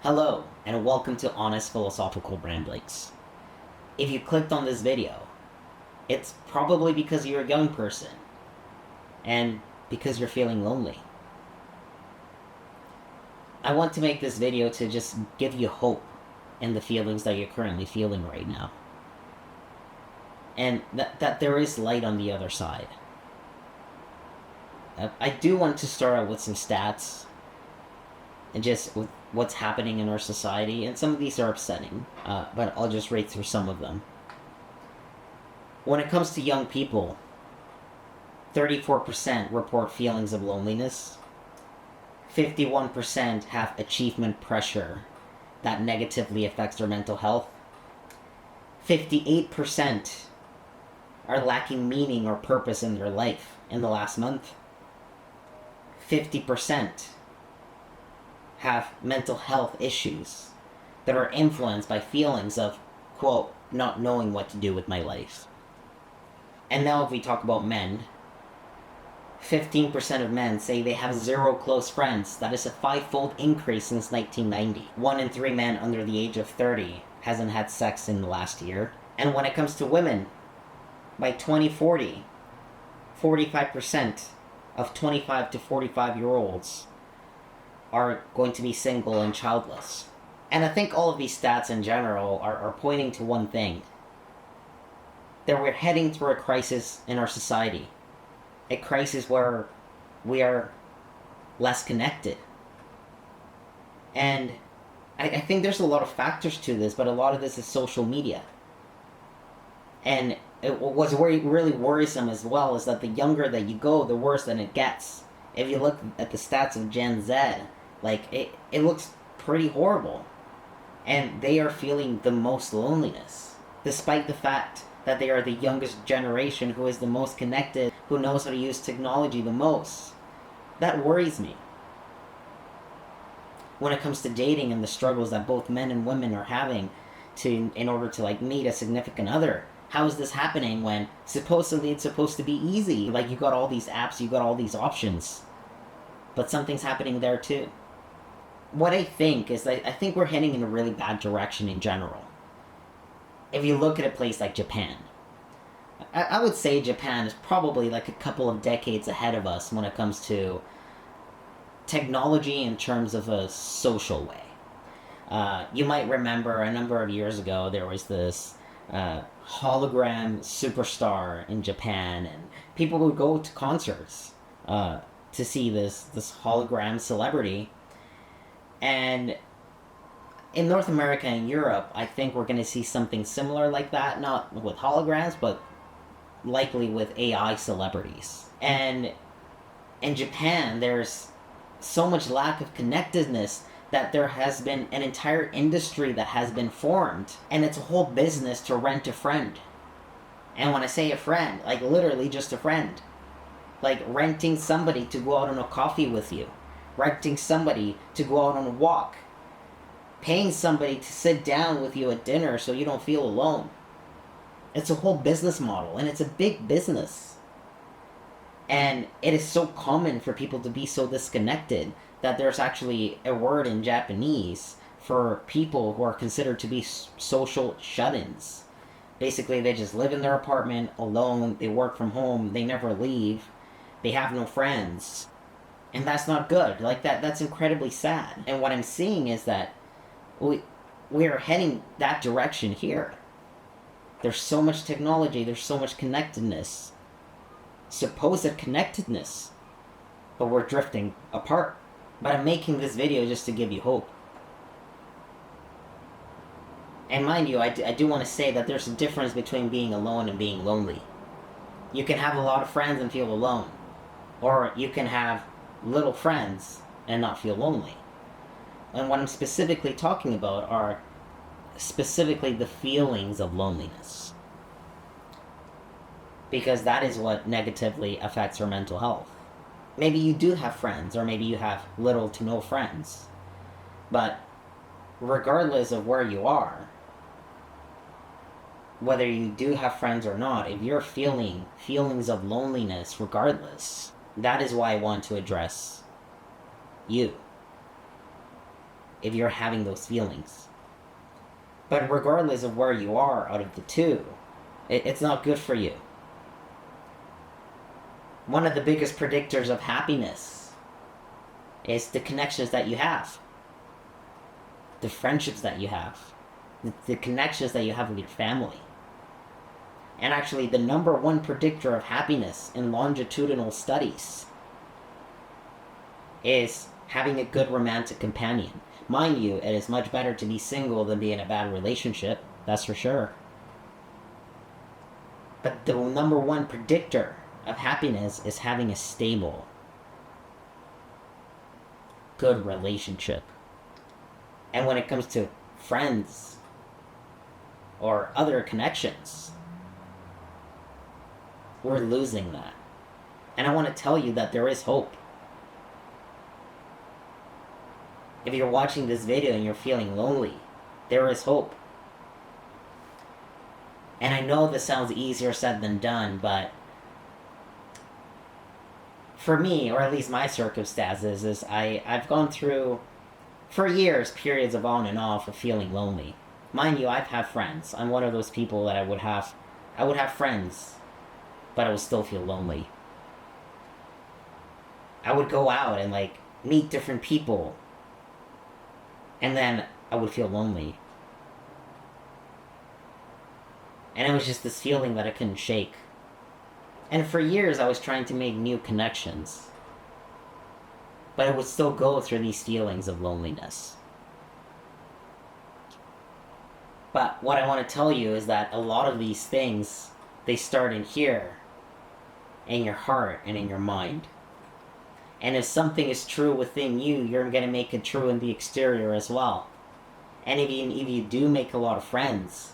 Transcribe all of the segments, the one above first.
Hello, and welcome to Honest Philosophical Ramblings. If you clicked on this video, it's probably because you're a young person, and because you're feeling lonely. I want to make this video to just give you hope in the feelings that you're currently feeling right now. And that there is light on the other side. I do want to start out with some stats and just with what's happening in our society, and some of these are upsetting, but I'll just rate through some of them. When it comes to young people, 34% report feelings of loneliness, 51% have achievement pressure that negatively affects their mental health, 58% are lacking meaning or purpose in their life in the last month, 50% have mental health issues that are influenced by feelings of, quote, not knowing what to do with my life. And now if we talk about men, 15% of men say they have 0 close friends. That is a 5-fold increase since 1990. 1 in 3 men under the age of 30 hasn't had sex in the last year. And when it comes to women, by 2040, 45% of 25 to 45-year-olds are going to be single and childless. And I think all of these stats in general are pointing to one thing. That we're heading through a crisis in our society. A crisis where we are less connected. And I think there's a lot of factors to this, but a lot of this is social media. And what's really worrisome as well is that the younger that you go, the worse that it gets. If you look at the stats of Gen Z, it looks pretty horrible. And they are feeling the most loneliness, despite the fact that they are the youngest generation who is the most connected, who knows how to use technology the most. That worries me. When it comes to dating and the struggles that both men and women are having in order to meet a significant other, how is this happening when supposedly it's supposed to be easy? You got all these apps, you got all these options, but something's happening there too. What I think is that I think we're heading in a really bad direction in general. If you look at a place like Japan, I would say Japan is probably a couple of decades ahead of us when it comes to technology in terms of a social way. You might remember a number of years ago there was this hologram superstar in Japan, and people would go to concerts to see this hologram celebrity. And in North America and Europe, I think we're going to see something similar like that, not with holograms, but likely with AI celebrities. And in Japan, there's so much lack of connectedness that there has been an entire industry that has been formed, and it's a whole business to rent a friend. And when I say a friend, literally just a friend. Renting somebody to go out on a coffee with you. Renting somebody to go out on a walk. Paying somebody to sit down with you at dinner so you don't feel alone. It's a whole business model, and it's a big business. And it is so common for people to be so disconnected that there's actually a word in Japanese for people who are considered to be social shut-ins. Basically, they just live in their apartment alone, they work from home, they never leave, they have no friends. And that's not good. That's incredibly sad. And what I'm seeing is that we are heading that direction here. There's so much technology, there's so much connectedness. Supposed connectedness. But we're drifting apart. But I'm making this video just to give you hope. And mind you, I do want to say that there's a difference between being alone and being lonely. You can have a lot of friends and feel alone. Or you can have little friends and not feel lonely. And what I'm specifically talking about are specifically the feelings of loneliness. Because that is what negatively affects our mental health. Maybe you do have friends, or maybe you have little to no friends. But regardless of where you are, whether you do have friends or not, if you're feeling feelings of loneliness regardless, that is why I want to address you. if you're having those feelings. But regardless of where you are out of the two, it's not good for you. One of the biggest predictors of happiness is the connections that you have, the friendships that you have, the connections that you have with your family. And actually, the number one predictor of happiness in longitudinal studies is having a good romantic companion. Mind you, it is much better to be single than be in a bad relationship, that's for sure. But the number one predictor of happiness is having a stable, good relationship. And when it comes to friends or other connections, we're losing that. And I want to tell you that there is hope. If you're watching this video and you're feeling lonely, there is hope. And I know this sounds easier said than done, but for me, or at least my circumstances, is I've gone through, for years, periods of on and off of feeling lonely. Mind you, I've had friends. I'm one of those people that I would have friends, but I would still feel lonely. I would go out and meet different people, and then I would feel lonely. And it was just this feeling that I couldn't shake. And for years I was trying to make new connections, but I would still go through these feelings of loneliness. But what I want to tell you is that a lot of these things, they start in here, in your heart and in your mind. And if something is true within you, you're going to make it true in the exterior as well. And if you do make a lot of friends,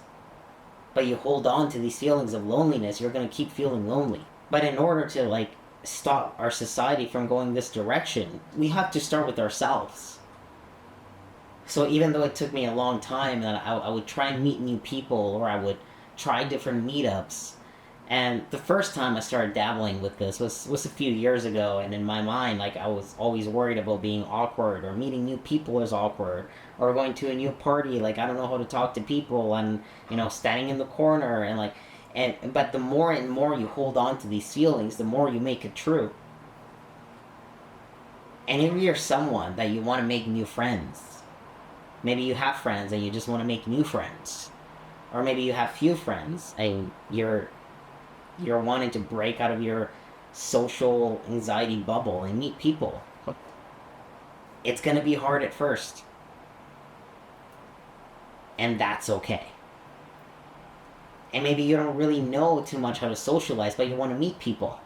but you hold on to these feelings of loneliness, you're going to keep feeling lonely. But in order to stop our society from going this direction, we have to start with ourselves. So even though it took me a long time, that I would try and meet new people, or I would try different meetups. And the first time I started dabbling with this was a few years ago, and in my mind, I was always worried about being awkward, or meeting new people is awkward, or going to a new party, I don't know how to talk to people, and, standing in the corner, but the more and more you hold on to these feelings, the more you make it true. And if you're someone that you want to make new friends, maybe you have friends and you just want to make new friends, or maybe you have few friends and you're wanting to break out of your social anxiety bubble and meet people. It's going to be hard at first. And that's okay. And maybe you don't really know too much how to socialize, but you want to meet people.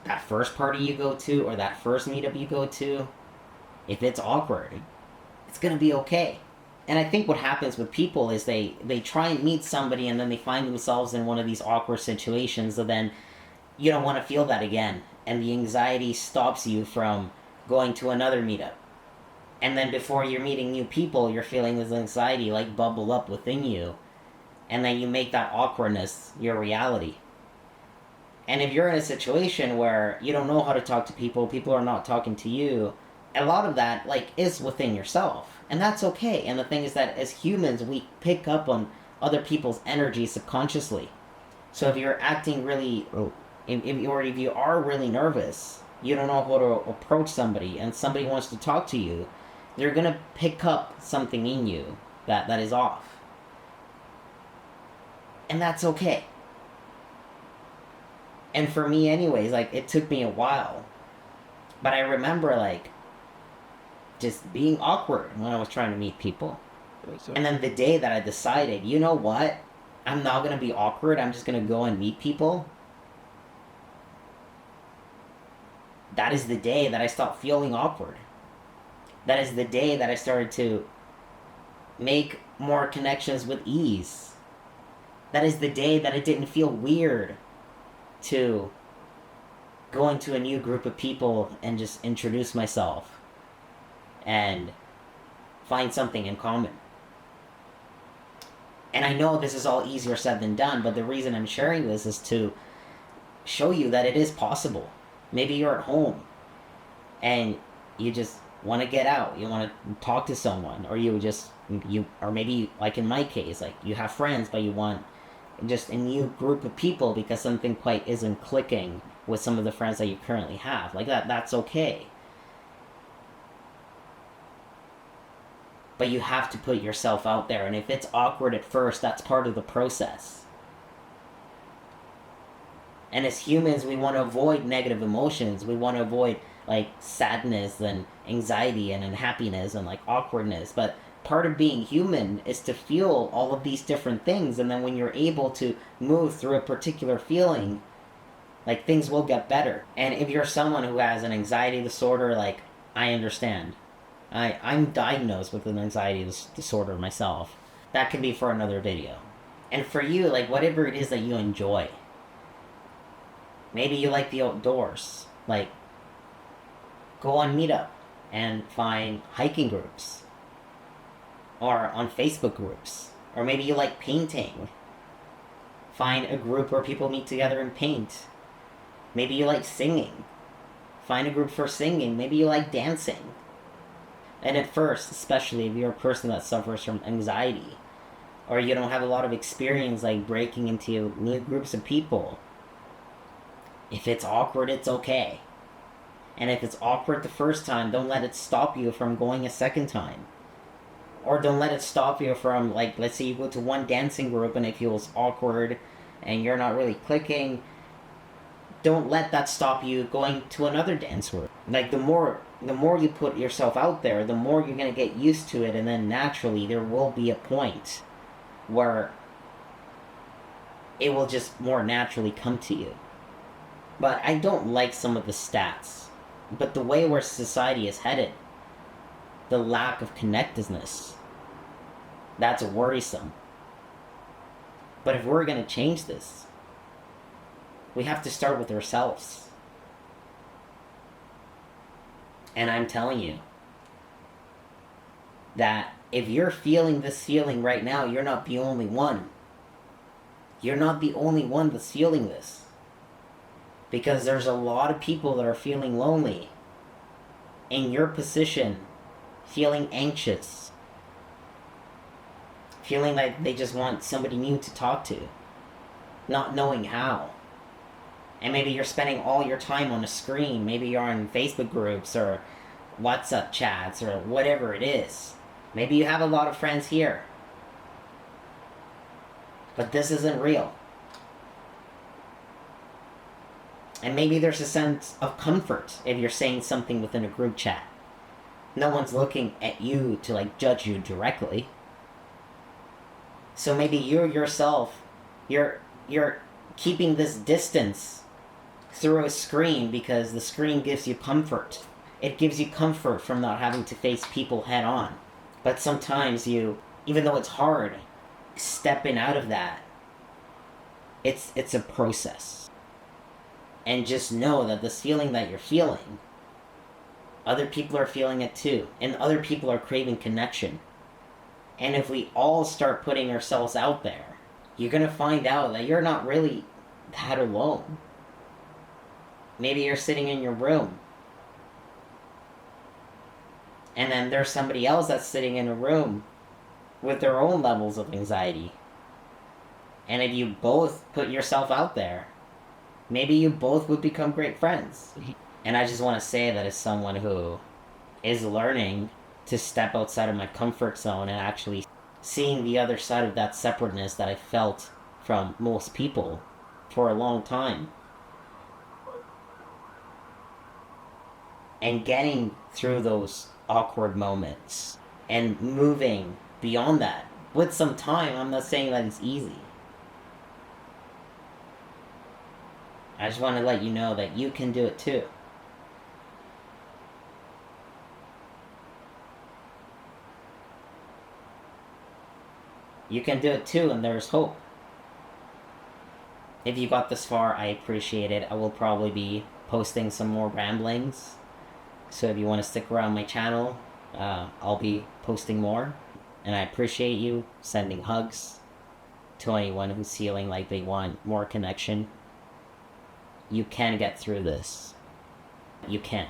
That first party you go to, or that first meetup you go to, if it's awkward, it's going to be okay. And I think what happens with people is they try and meet somebody, and then they find themselves in one of these awkward situations, so then you don't want to feel that again. And the anxiety stops you from going to another meetup. And then before you're meeting new people, you're feeling this anxiety bubble up within you. And then you make that awkwardness your reality. And if you're in a situation where you don't know how to talk to people, people are not talking to you, a lot of that is within yourself. And that's okay. And the thing is that as humans, we pick up on other people's energy subconsciously. So if you're acting really, if you are really nervous, you don't know how to approach somebody, and somebody wants to talk to you, they're going to pick up something in you that is off. And that's okay. And for me anyways, it took me a while. But I remember just being awkward when I was trying to meet people. And then the day that I decided, you know what? I'm not going to be awkward. I'm just going to go and meet people. That is the day that I stopped feeling awkward. That is the day that I started to make more connections with ease. That is the day that it didn't feel weird to go into a new group of people and just introduce myself and find something in common. And I know this is all easier said than done, but the reason I'm sharing this is to show you that it is possible. Maybe you're at home and you just want to get out, you want to talk to someone, or or maybe like in my case, like you have friends, but you want just a new group of people because something quite isn't clicking with some of the friends that you currently have. Like that's okay. But you have to put yourself out there, and if it's awkward at first, that's part of the process. And as humans, we want to avoid negative emotions. We want to avoid like sadness and anxiety and unhappiness and like awkwardness. But part of being human is to feel all of these different things, and then when you're able to move through a particular feeling, like things will get better. And if you're someone who has an anxiety disorder, like I understand. I'm diagnosed with an anxiety disorder myself. That can be for another video. And for you, like whatever it is that you enjoy. Maybe you like the outdoors. Like, go on Meetup and find hiking groups. Or on Facebook groups. Or maybe you like painting. Find a group where people meet together and paint. Maybe you like singing. Find a group for singing. Maybe you like dancing. And at first, especially if you're a person that suffers from anxiety, or you don't have a lot of experience like breaking into new groups of people, if it's awkward, it's okay. And if it's awkward the first time, don't let it stop you from going a second time. Or don't let it stop you from, like, let's say you go to one dancing group and it feels awkward and you're not really clicking. Don't let that stop you going to another dance group. Like, the more you put yourself out there, the more you're going to get used to it, and then naturally there will be a point where it will just more naturally come to you. But I don't like some of the stats. But the way where society is headed, the lack of connectedness, that's worrisome. But if we're going to change this, we have to start with ourselves. And I'm telling you that if you're feeling this feeling right now, you're not the only one. You're not the only one that's feeling this. Because there's a lot of people that are feeling lonely, in your position, feeling anxious, feeling like they just want somebody new to talk to, not knowing how. And maybe you're spending all your time on a screen. Maybe you're on Facebook groups or WhatsApp chats or whatever it is. Maybe you have a lot of friends here. But this isn't real. And maybe there's a sense of comfort if you're saying something within a group chat. No one's looking at you to like judge you directly. So maybe you yourself, you're keeping this distance through a screen because the screen gives you comfort. It gives you comfort from not having to face people head on. But sometimes even though it's hard, stepping out of that, it's a process. And just know that this feeling that you're feeling, other people are feeling it too. And other people are craving connection. And if we all start putting ourselves out there, you're going to find out that you're not really that alone. Maybe you're sitting in your room, and then there's somebody else that's sitting in a room with their own levels of anxiety. And if you both put yourself out there, maybe you both would become great friends. And I just want to say that as someone who is learning to step outside of my comfort zone and actually seeing the other side of that separateness that I felt from most people for a long time, and getting through those awkward moments and moving beyond that with some time. I'm not saying that it's easy. I just want to let you know that you can do it too. You can do it too, and there's hope. If you got this far, I appreciate it. I will probably be posting some more ramblings. So if you want to stick around my channel, I'll be posting more. And I appreciate you sending hugs to anyone who's feeling like they want more connection. You can get through this. You can.